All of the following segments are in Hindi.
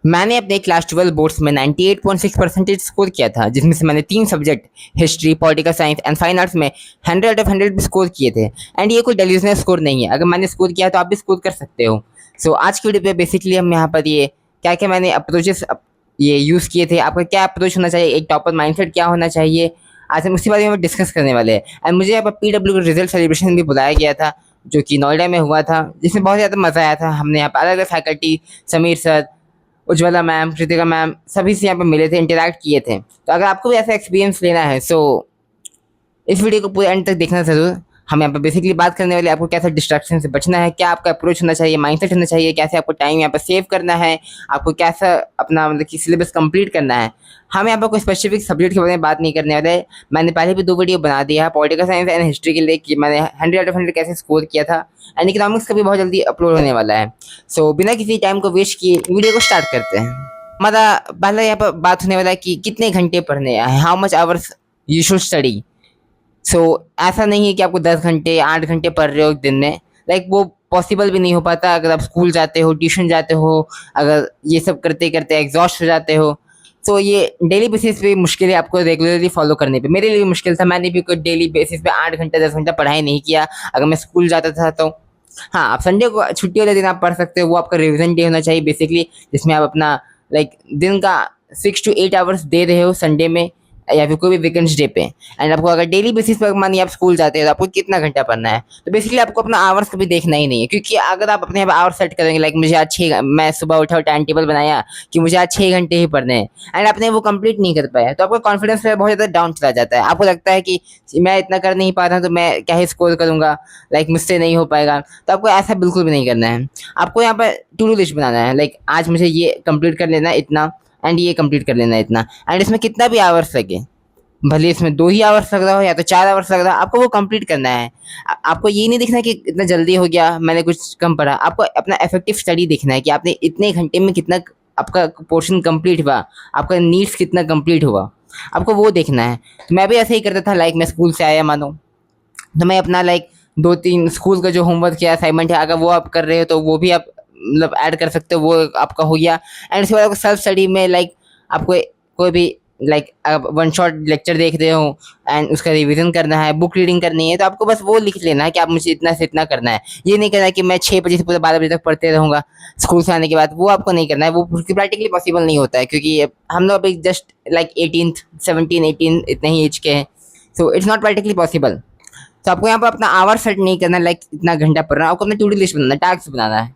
मैंने अपने क्लास 12 बोर्ड्स में 98.6% स्कोर किया था, जिसमें से मैंने 3 subject history, political science and fine arts में 100 ऑफ 100 भी स्कोर किए थे। एंड ये कोई डेल्यूजनल स्कोर नहीं है, अगर मैंने स्कोर किया तो आप भी स्कोर कर सकते हो। सो आज की वीडियो पे बेसिकली हम यहाँ पर ये क्या क्या मैंने अप्रोचेस ये यूज़ किए थे, आपका क्या अप्रोच होना चाहिए, एक टॉपर माइंडसेट क्या होना चाहिए, आज हम उसी बारे में डिस्कस करने वाले हैं। एंड मुझे यहाँ पर PW का रिजल्ट सेलिब्रेशन भी बुलाया गया था, जो कि नोएडा में हुआ था, जिसमें बहुत ज़्यादा मज़ा आया था। हमने यहाँ पर अलग अलग faculty, Sameer sir, Ujjwala ma'am, Kritika ma'am, सभी से यहाँ पे मिले थे, इंटरैक्ट किए थे। तो अगर आपको भी ऐसा एक्सपीरियंस लेना है सो इस वीडियो को पूरे एंड तक देखना ज़रूर। हम यहाँ पर बेसिकली बात करने वाले आपको कैसे डिस्ट्रैक्शन से बचना है, क्या आपका अप्रोच होना चाहिए, माइंडसेट होना चाहिए, कैसे आपको टाइम यहाँ पर सेव करना है, आपको कैसा अपना मतलब कि सिलेबस कंप्लीट करना है। हम यहाँ पर कोई स्पेसिफिक सब्जेक्ट के बारे में बात नहीं करने वाले। मैंने पहले भी 2 वीडियो बना दिया है पॉलिटिकल साइंस एंड हिस्ट्री के लिए कि मैंने 100 आउट ऑफ 100 कैसे स्कोर किया था। एंड इकोनॉमिक्स का भी बहुत जल्दी अपलोड होने वाला है। सो बिना किसी टाइम को वेस्ट किए वीडियो को स्टार्ट करते हैं। हमारा पहला यहाँ पर बात होने वाला है कि कितने घंटे पढ़ने हैं, how much hours you should study. So ऐसा नहीं है कि आपको 10 घंटे 8 घंटे पढ़ रहे हो दिन में, लाइक वो पॉसिबल भी नहीं हो पाता अगर आप स्कूल जाते हो, ट्यूशन जाते हो, अगर ये सब करते करते एग्जॉस्ट हो जाते हो। तो ये डेली बेसिस पे मुश्किल है आपको रेगुलरली फॉलो करने पे। मेरे लिए भी मुश्किल था, मैंने भी कोई डेली बेसिस पे 8 घंटे 10 घंटा पढ़ाई नहीं किया अगर मैं स्कूल जाता था तो। हाँ, आप संडे को छुट्टी वाले दिन आप पढ़ सकते हो, वो आपका रिविजन डे होना चाहिए बेसिकली, जिसमें आप अपना लाइक दिन का 6 to 8 आवर्स दे रहे हो संडे में या फिर कोई भी वीकेंड्स डे पे। एंड आपको अगर डेली बेसिस पर मानिए आप स्कूल जाते हैं तो आपको कितना घंटा पढ़ना है, तो बेसिकली आपको अपना आवर्स कभी देखना ही नहीं है। क्योंकि अगर आप अपने आवर्स सेट करेंगे लाइक मुझे आज 6, मैं सुबह उठा और टाइम टेबल बनाया कि मुझे आज 6 घंटे ही पढ़ने हैं, एंड आपने वो कंप्लीट नहीं कर पाया, तो आपका कॉन्फिडेंस लेवल बहुत ज़्यादा डाउन चला जाता है। आपको लगता है कि मैं इतना कर नहीं पा रहा तो मैं क्या ही स्कोर करूंगा, लाइक मुझसे नहीं हो पाएगा। तो आपको ऐसा बिल्कुल भी नहीं करना है। आपको यहाँ पर टू डू लिस्ट बनाना है, लाइक आज मुझे ये कंप्लीट कर लेना है इतना, एंड ये कंप्लीट कर लेना है इतना, एंड इसमें कितना भी आवर्स लगे, भले इसमें 2 ही आवर्स लग रहा हो या तो 4 आवर्स लग रहा हो, आपको वो कंप्लीट करना है। आपको ये नहीं दिखना कि इतना जल्दी हो गया, मैंने कुछ कम पढ़ा। आपको अपना इफेक्टिव स्टडी देखना है कि आपने इतने घंटे में कितना आपका पोर्शन कंप्लीट हुआ, आपका नीड्स कितना कंप्लीट हुआ, आपको वो देखना है। तो मैं भी ऐसे ही करता था, लाइक मैं स्कूल से आया मानो, तो मैं अपना लाइक 2-3 स्कूल का जो होमवर्क या असाइनमेंट है अगर वो आप कर रहे हो तो वो भी आप मतलब ऐड कर सकते हो, वो आपका हो गया। एंड उसके बाद आपको सेल्फ स्टडी में लाइक आपको कोई भी लाइक आप वन शॉट लेक्चर देख रहे हो एंड उसका रिवीजन करना है, बुक रीडिंग करनी है, तो आपको बस वो लिख लेना है कि आप मुझे इतना से इतना करना है। ये नहीं करना है कि मैं 6 बजे से पूरे 12 बजे तक पढ़ते रहूँगा स्कूल से आने के बाद, वो आपको नहीं करना है। वो प्रैक्टिकली पॉसिबल नहीं होता है क्योंकि हम लोग अभी जस्ट लाइक 18th 17 18 इतने ही एज के हैं। So it's not practically possible. तो आपको यहाँ पर अपना आवर सेट नहीं करना लाइक इतना घंटा पढ़ना है, आपको अपना टू डू लिस्ट बनाना है, टास्क बनाना है,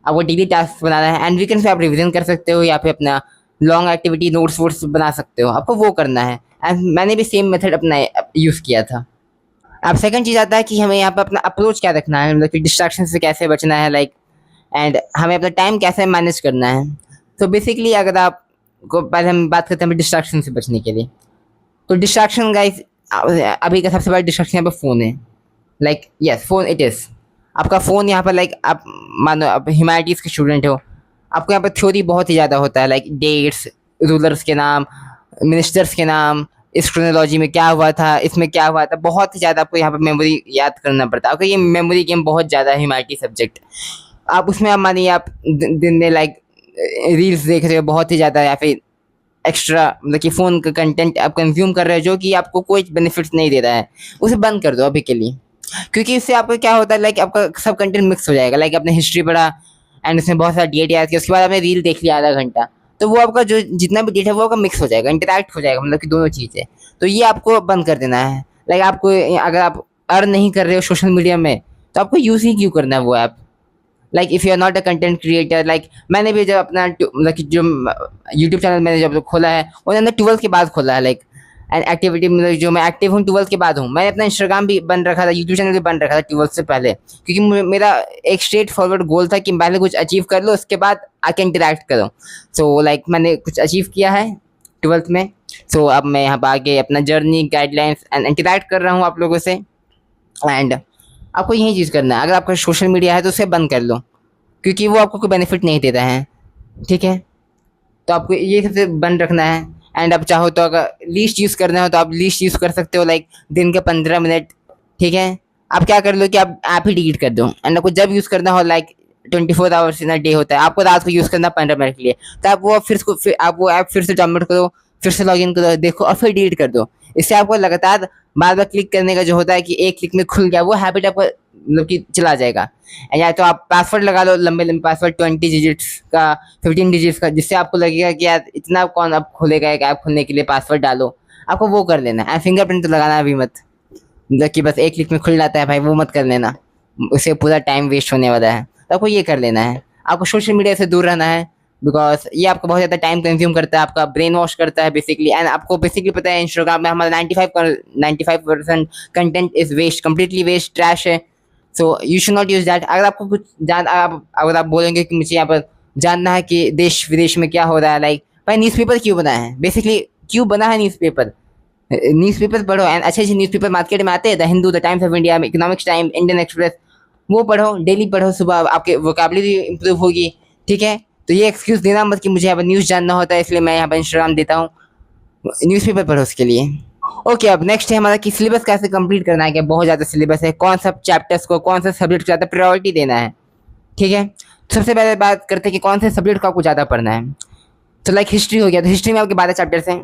आपको डेली टास्क बनाना है। एंड वीकेंड पे आप रिवीजन कर सकते हो या फिर अपना लॉन्ग एक्टिविटी नोट्स वोट्स बना सकते हो, आपको वो करना है। एंड मैंने भी सेम मेथड अपना यूज़ किया था। अब सेकंड चीज़ आता है कि हमें यहाँ पर अपना अप्रोच क्या रखना है, मतलब कि डिस्ट्रैक्शन से कैसे बचना है, लाइक एंड हमें अपना टाइम कैसे मैनेज करना है। तो बेसिकली अगर आप को पहले हम बात करते हैं डिस्ट्रैक्शन से बचने के लिए, तो डिस्ट्रैक्शन गाइस अभी का सबसे बड़ा डिस्ट्रैक्शन यहाँ पे फ़ोन है। Like yes, phone it is. आपका फ़ोन यहाँ पर लाइक आप मानो आप ह्यूमैनिटीज़ के स्टूडेंट हो, आपको यहाँ पर थ्योरी बहुत ही ज़्यादा होता है, लाइक डेट्स, रूलर्स के नाम, मिनिस्टर्स के नाम, इस क्रोनोलॉजी में क्या हुआ था, इसमें क्या हुआ था, बहुत ही ज़्यादा आपको यहाँ पर मेमोरी याद करना पड़ता है। आपका ये मेमोरी गेम बहुत ज़्यादा है ह्यूमैनिटी सब्जेक्ट। आप उसमें आप मानिए आप दिन में लाइक रील्स देख रहे हो बहुत ही ज़्यादा, या फिर एक्स्ट्रा मतलब कि फ़ोन का कंटेंट आप कंज्यूम कर रहे हो जो कि आपको कोई बेनिफिट्स नहीं दे रहा है, उसे बंद कर दो अभी के लिए। क्योंकि इससे आपका क्या होता है, लाइक आपका सब कंटेंट मिक्स हो जाएगा। लाइक आपने हिस्ट्री पढ़ा एंड उसमें बहुत सारा डेट याद किया, उसके बाद आपने रील देख लिया आधा घंटा, तो वो आपका जो जितना भी डेट है वो आपका मिक्स हो जाएगा, इंटरैक्ट हो जाएगा, मतलब कि दोनों चीज़ें। तो ये आपको बंद कर देना है। लाइक आपको अगर आप अर्न नहीं कर रहे हो सोशल मीडिया में तो आपको यूज़ ही क्यों करना है वो app. Like if you are not a content creator, like मैंने भी जब अपना मतलब कि जो यूट्यूब चैनल मैंने जब खोला है वो मैंने 12th के बाद खोला है, लाइक एंड एक्टिविटी मतलब जो मैं एक्टिव हूँ 12th के बाद हूँ। मैंने अपना इंस्टाग्राम भी बन रखा था, यूट्यूब चैनल भी बन रखा था 12th से पहले, क्योंकि मेरा एक स्ट्रेट फॉरवर्ड गोल था कि पहले कुछ अचीव कर लो उसके बाद आके इंटरेक्ट करो। सो लाइक मैंने कुछ अचीव किया है 12th में। सो अब मैं यहाँ पर आगे अपना जर्नी गाइडलाइंस एंड इंटरेक्ट कर रहा हूँ आप लोगों से। एंड आपको यही चीज़ करना है, अगर आपका सोशल मीडिया है तो उसे बंद कर लो क्योंकि वो आपको कोई बेनिफिट नहीं देता है, ठीक है। तो आपको ये सबसे बंद रखना है। एंड आप चाहो तो अगर लीस्ट यूज़ करना हो तो आप लीस्ट यूज़ कर सकते हो, लाइक दिन के 15 मिनट, ठीक है। आप क्या कर लो कि आप ऐप ही डिलीट कर दो, एंड आपको जब यूज़ करना हो like 24 hours in a day होता है, आपको रात को यूज़ करना 15 मिनट के लिए, तो आप वो फिर आप वो ऐप फिर से डाउनलोड करो, फिर से लॉगिन करो, देखो और फिर डिलीट कर दो। इससे आपको लगातार बार बार क्लिक करने का जो होता है कि एक क्लिक में खुल गया, वो हैबिट आपको मतलब कि चला जाएगा। या तो आप पासवर्ड लगा लो, लंबे लंबे पासवर्ड 20 डिजिट्स का, 15 डिजिट्स का, जिससे आपको लगेगा कि यार इतना कौन अब खोलेगा एक ऐप खोलने के लिए, पासवर्ड डालो, आपको वो कर लेना है। फिंगरप्रिंट तो लगाना अभी मत, मतलब कि बस एक क्लिक में खुल जाता है भाई, वो मत कर लेना, उससे पूरा टाइम वेस्ट होने वाला है। तो आपको ये कर लेना है। आपको सोशल मीडिया से दूर रहना है, बिकॉज ये आपको बहुत ज़्यादा टाइम कंज्यूम करता है, आपका ब्रेन वॉश करता है बेसिकली। एंड आपको बेसिकली पता है इंस्टाग्राम में हमारा 95% content is waste, completely waste, trash है। So you should not use that. अगर आपको कुछ अगर आप बोलेंगे कि मुझे यहाँ पर जानना है कि देश विदेश में क्या हो रहा है, लाइक भाई न्यूज़पेपर क्यों बना है, बेसिकली क्यों बना है न्यूज़पेपर, न्यूज़पेपर पढ़ो। एंड अच्छे अच्छे न्यूज़पेपर मार्केट में आते हैं, the Hindu, the times of India, economics time, Indian express, वो पढ़ो, डेली पढ़ो, सुबह आपके वोकैबुलरी इंप्रूव होगी। ठीक है, तो ये एक्सक्यूज़ देना मत कि मुझे यहाँ पर न्यूज़ जानना होता है इसलिए मैं यहाँ पर इंस्टाग्राम देता हूँ, न्यूज़पेपर पढ़ो उसके लिए। ओके, अब नेक्स्ट है हमारा कि सिलेबस कैसे कंप्लीट करना है। क्या बहुत ज़्यादा सिलेबस है, कौन सा चैप्टर्स को, कौन सा सब्जेक्ट को ज़्यादा प्रायोरिटी देना है। ठीक है, सबसे पहले बात करते हैं कि कौन से सब्जेक्ट को आपको ज़्यादा पढ़ना है। तो लाइक हिस्ट्री हो गया, तो हिस्ट्री में आपके 12 चैप्टर्स हैं,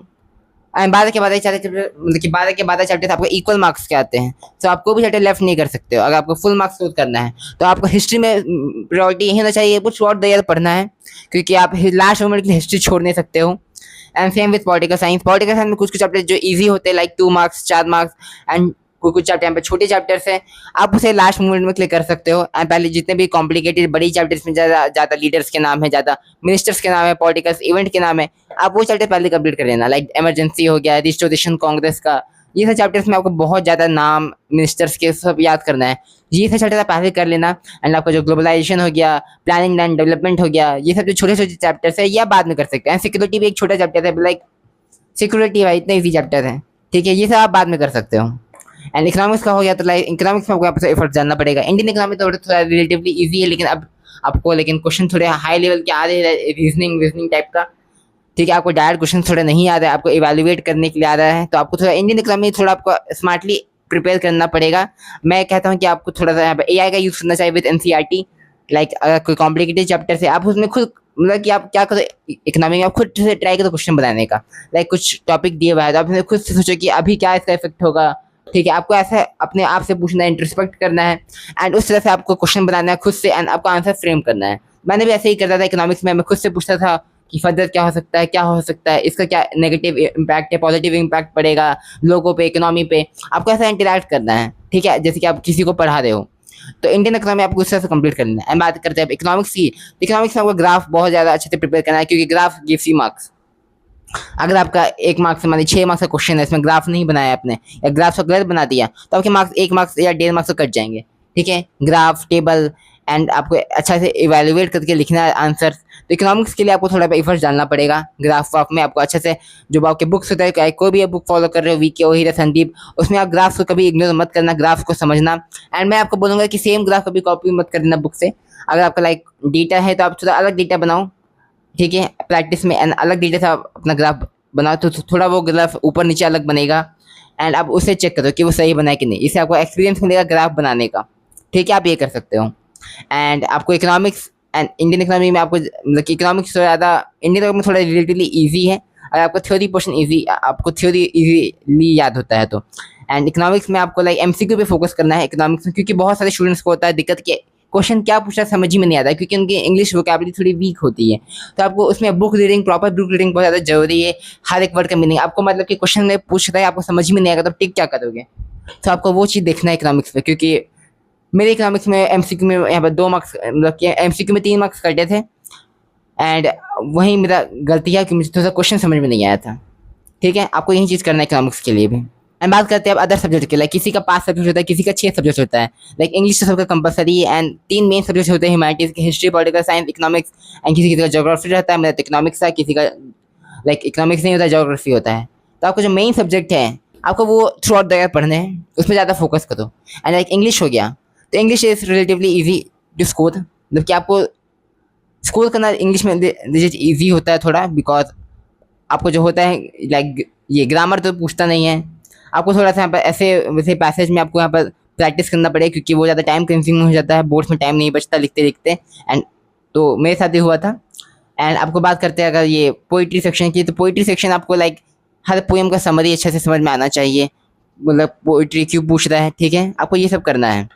एंड 12 के 12 चैप्टर, मतलब कि 12 के 12 चैप्टर्स आपको इक्वल मार्क्स के आते हैं, तो आपको भी चैप्टर लेफ्ट नहीं कर सकते हो। अगर आपको फुल मार्क्स स्कोर करना है तो आपको हिस्ट्री में प्रायोरिटी यही होना चाहिए, वो थ्रू आउट द ईयर पढ़ना है, क्योंकि आप लास्ट मोमेंट के लिए हिस्ट्री छोड़ नहीं सकते हो। And same with political science, political science में कुछ कुछ चैप्टर जो इजी होते हैं, लाइक 2 मार्क्स, 4 मार्क्स, एंड कुछ चैप्टर यहाँ पे छोटे चैप्टर्स हैं, आप उसे लास्ट मोमेंट में क्लिक कर सकते हो। एंड पहले जितने भी कॉम्प्लिकेटेड बड़ी चैप्टर्स में ज़्यादा लीडर्स के नाम है, ज़्यादा मिनिस्टर्स के नाम है, पॉलिटिकल इवेंट के नाम है, आप वो चैप्टर पहले कंप्लीट कर लेना। लाइक इमरजेंसी हो गया, रिस्टोरेशन कांग्रेस का, ये सब चैप्टर्स में आपको बहुत ज़्यादा नाम मिनिस्टर्स के सब याद करना है, ये सब चैप्टर आप पहले कर लेना। एंड आपका जो ग्लोबलाइजेशन हो गया, प्लानिंग एंड डेवलपमेंट हो गया, ये सब जो छोटे छोटे चैप्टर्स है ये आप बाद में कर सकते हैं। सिक्योरिटी भी एक छोटा चैप्टर है, लाइक सिक्योरिटी भाई इतना ईजी चैप्टर है, ठीक है, ये सब आप बाद में कर सकते हो। एंड इकोनॉमिक्स का हो गया, तो लाइक इकोनॉमिक्स में आपको यहाँ पर एफर्ट जानना पड़ेगा। इंडियन इकोनॉमिक तो थोड़ा रिलेटिवली इजी है, लेकिन अब आपको लेकिन क्वेश्चन थोड़े हाई लेवल के आ रहे हैं, रीजनिंग टाइप का। ठीक है, आपको डायरेक्ट क्वेश्चन थोड़ा नहीं आ रहा है, आपको इवैल्यूएट करने के लिए आ रहा है, तो आपको थोड़ा इंडियन इकोनॉमी थोड़ा आपको स्मार्टली प्रिपेयर करना पड़ेगा। मैं कहता हूँ कि आपको थोड़ा सा यहाँ पर AI का यूज़ करना चाहिए विद NCERT। लाइक अगर कोई कॉम्प्लिकेटेड चैप्टर से आप उसमें खुद, मतलब कि आप क्या करो इकोनॉमी में, आप खुद से ट्राई करो क्वेश्चन बनाने का। लाइक कुछ टॉपिक दिए हुआ है तो आप खुद से सोचो कि अभी क्या इसका इफेक्ट होगा। ठीक है, आपको ऐसा अपने आप से पूछना है, इंट्रोस्पेक्ट करना है, एंड उस तरह से आपको क्वेश्चन बनाना है खुद से, एंड आपको आंसर फ्रेम करना है। मैंने भी ऐसे ही करता था इकोनॉमिक्स में, मैं खुद से पूछता था कि फर्दर क्या हो सकता है, क्या हो सकता है, इसका क्या नेगेटिव इम्पैक्ट है, पॉजिटिव इम्पैक्ट पड़ेगा लोगों पे, इकोनॉमी पे। आपको ऐसा इंटरेक्ट करना है, ठीक है, जैसे कि आप किसी को पढ़ा रहे हो। तो इंडियन इकोनॉमी आपको उस तरह से कंप्लीट करना है। एंड बात करते हैं इकोनॉमिक्स की, इकोनॉमिक्स में आपको ग्राफ बहुत ज़्यादा अच्छे से प्रिपेयर करना है, क्योंकि ग्राफ गिव्स यू मार्क्स। अगर आपका 1 मार्क्स से, मान लीजिए 6 मार्क्स का क्वेश्चन है, इसमें ग्राफ नहीं बनाया आपने, या ग्राफ को गलत बना दिया, तो आपके मार्क्स 1 मार्क्स या 1.5 मार्क्स तो कट जाएंगे। ठीक है, ग्राफ, टेबल, एंड आपको अच्छा से इवेल्युएट करके लिखना है आंसर। तो इकोनॉमिक्स के लिए आपको थोड़ा एफर्ट्स डालना पड़ेगा। ग्राफ वाफ में आपको अच्छे से, जो आपके बुक्स होते हैं, कोई भी बुक फॉलो कर रहे हो, वीके, ओहिरा, संदीप, उसमें आप ग्राफ्स को कभी इग्नोर मत करना, ग्राफ्स को समझना। एंड मैं आपको बोलूँगा कि सेम ग्राफ कभी कॉपी मत करना बुक से। अगर आपका लाइक डेटा है तो आप थोड़ा अलग डेटा बनाओ, ठीक है, प्रैक्टिस में, एंड अलग डेटा से आप अपना ग्राफ बनाओ, तो थोड़ा वो ग्राफ ऊपर नीचे अलग बनेगा। एंड आप उसे चेक करो कि वो सही बना है कि नहीं, इससे आपको एक्सपीरियंस मिलेगा ग्राफ बनाने का। ठीक है, आप ये कर सकते हो। एंड आपको इकोनॉमिक्स एंड इंडियन इकोनॉमी में आपको, मतलब कि इकोनॉमिक्स थोड़ा ज़्यादा, इंडियन इकोनॉमी में थोड़ा रिलेटिवली ईजी है। अगर आपको थ्योरी पोर्शन ईजी, आपको थ्योरी ईजीली याद होता है तो। एंड इकोनॉमिक्स में आपको लाइक MCQ पे फोकस करना है इकोनॉमिक्स में, क्योंकि बहुत सारे स्टूडेंट्स को होता है दिक्कत कि क्वेश्चन क्या पूछा समझ ही में नहीं आता, क्योंकि उनकी इंग्लिश वोकैबुलरी थोड़ी वीक होती है। तो आपको उसमें book reading, proper book reading बहुत ज़्यादा जरूरी है। हर एक वर्ड का मीनिंग आपको, मतलब कि क्वेश्चन में पूछ रहा है, आपको समझ में नहीं आएगा तो टिक क्या करोगे। तो आपको वो चीज़ देखना है इकोनॉमिक्स में, क्योंकि मेरे इकोनॉमिक्स में MCQ में यहाँ पर 2 मार्क्स, मतलब कि MCQ में 3 मार्क्स कटे थे। एंड वहीं मेरा गलती है कि मुझे थोड़ा सा क्वेश्चन समझ में नहीं आया था। ठीक है, आपको यही चीज़ करना है इकोनॉमिक्स के लिए भी। एंड बात करते हैं अब अदर सब्जेक्ट के, लाइक किसी का 5 सब्जेक्ट होता है, किसी का 6 सब्जेक्ट होता है। लाइक इंग्लिश तो सबका कंपलसरी है, एंड 3 मेन सब्जेक्ट होते हैं ह्यूमैनिटीज़ के, history, political science, economics. And किसी का जोग्राफी रहता है, मेरा तो इकोनॉमिक्स है, किसी का लाइक इकोनॉमिक्स नहीं होता, जोग्राफी होता है। तो आपको जो मेन सब्जेक्ट है आपको वो थ्रू आउट द ईयर पढ़ने हैं, उसमें ज़्यादा फोकस करो। एंड लाइक इंग्लिश हो गया, तो English is relatively easy to score, मतलब कि आपको स्कोर करना इंग्लिश में ईजी होता है थोड़ा, बिकॉज आपको जो होता है लाइक ये ग्रामर तो पूछता नहीं है। आपको थोड़ा सा यहाँ पर ऐसे वैसे पैसेज में आपको यहाँ पर प्रैक्टिस करना पड़ेगा, क्योंकि वो ज़्यादा टाइम कंज्यूमिंग हो जाता है, बोर्ड्स में टाइम नहीं बचता लिखते लिखते। एंड तो मेरे साथ ही हुआ था। एंड आपको बात करते हैं अगर ये पोइट्री सेक्शन की, तो पोइट्री सेक्शन आपको लाइक हर पोएम का समरी अच्छे से समझ में आना चाहिए, मतलब पोइट्री क्यों पूछ रहा है, ठीक है, आपको ये सब करना है।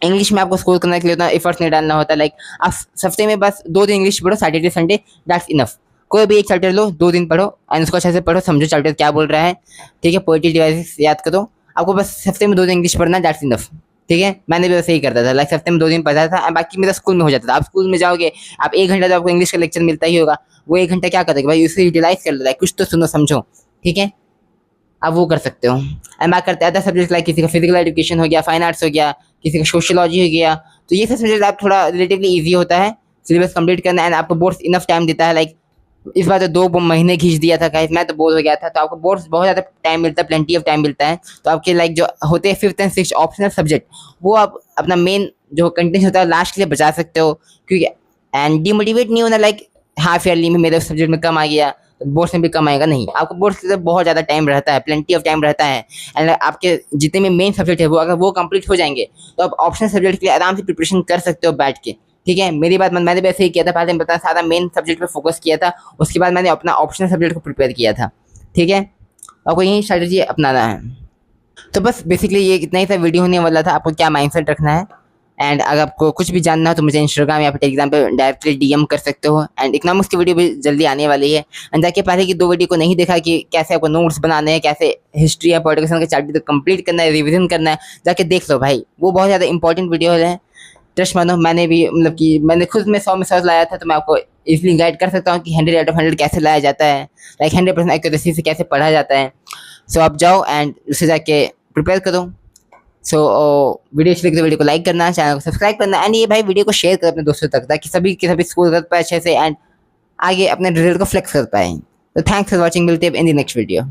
इंग्लिश में आपको स्कोर करने के लिए उतना एफर्ट्स नहीं डालना होता, लाइक आप हफ्ते में बस 2 दिन इंग्लिश पढ़ो, सैटरडे संडे, दैट्स इनफ। कोई भी एक चैप्टर लो, 2 दिन पढ़ो एंड उसको अच्छे से पढ़ो, समझो चैप्टर क्या बोल रहा है, ठीक है, पोइट्री डिवाइसेस याद करो। आपको बस हफ्ते में 2 दिन इंग्लिश पढ़ना, दैट्स इनफ, ठीक है। मैंने भी वैसे ही करता था, लाइक हफ्ते में 2 दिन पढ़ता था, बाकी मेरा स्कूल में हो जाता था। आप स्कूल में जाओगे, आप 1 घंटा तो आपको इंग्लिश का लेक्चर मिलता ही होगा, वो 1 घंटा क्या करोगे भाई, उसे यूटिलाइज कर लो, लाइक कुछ तो सुनो समझो, ठीक है, आप वो कर सकते हो। एंड बात करते हैं अदर सब्जेक्ट, लाइक किसी का फिजिकल एजुकेशन हो गया, फाइन आर्ट्स हो गया, किसी का सोशियोलॉजी हो गया, तो ये सब सब्जेक्ट आप थोड़ा रिलेटिवली ईजी होता है सिलेबस कंप्लीट करना, एंड आपको बोर्ड्स इनफ टाइम देता है। लाइक इस बार तो 2 महीने खींच दिया था गाइस, मैं तो बोर हो गया था, तो आपको बोर्ड्स बहुत ज़्यादा टाइम मिलता है, प्लेंटी ऑफ टाइम मिलता है। तो आपके लाइक जो होते हैं 5th and 6th optional subject, वो आप अपना मेन जो कंटेंट होता है लास्ट के लिए बचा सकते हो, क्योंकि एंड डिमोटिवेट नहीं होना, लाइक हाफ ईयरली में मेरे सब्जेक्ट में कम आ गया, बोर्ड्स में भी कम आएगा, नहीं, आपको बोर्ड्स के लिए बहुत ज़्यादा टाइम रहता है, प्लेंटी ऑफ टाइम रहता है। एंड आपके जितने भी मेन सब्जेक्ट है वो अगर वो कंप्लीट हो जाएंगे, तो आप ऑप्शनल सब्जेक्ट के लिए आराम से प्रिपरेशन कर सकते हो बैठ के, ठीक है। मेरी बात मैंने भी ऐसे ही किया था, पहले मैं बताया सारा मेन सब्जेक्ट पे फोकस किया था, उसके बाद मैंने अपना ऑप्शनल सब्जेक्ट को प्रिपेयर किया था, ठीक है। आपको यही स्ट्रेटजी अपनाना है। तो बस बेसिकली ये इतना ही सा वीडियो होने वाला था, आपको क्या माइंडसेट रखना है। एंड अगर आपको कुछ भी जानना हो तो मुझे इंस्टाग्राम या फिर टेलीग्राम पे डायरेक्टली डीएम कर सकते हो। एंड इकोनॉमिक्स की वीडियो भी जल्दी आने वाली है, एंड जाके पहले की 2 वीडियो को नहीं देखा कि कैसे आपको नोट्स बनाने हैं, कैसे हिस्ट्री या पॉलिटिकल के चैप्टर कंप्लीट करना है, रिविजन करना है, जाके देख लो भाई, वो बहुत ज़्यादा इंपॉर्टेंट वीडियो है। ट्रस्ट मानो, मैंने भी मतलब कि मैंने खुद में 100 में 100 लाया था, तो मैं आपको इजीली गाइड कर सकता हूँ कि 100/100 कैसे लाया जाता है, लाइक 100% एक्यूरेसी से कैसे पढ़ा जाता है। सो आप जाओ एंड उसे जाके प्रिपेयर करो। सो वीडियो अच्छी लगी तो वीडियो को लाइक करना, चैनल को सब्सक्राइब करना, एंड ये भाई वीडियो को शेयर करो अपने दोस्तों तक, ताकि सभी के सभी स्कोर कर पाए अच्छे से एंड आगे अपने रिजल्ट को फ्लेक्स कर पाए। तो थैंक्स फॉर वॉचिंग, मिलते हैं इन द नेक्स्ट वीडियो।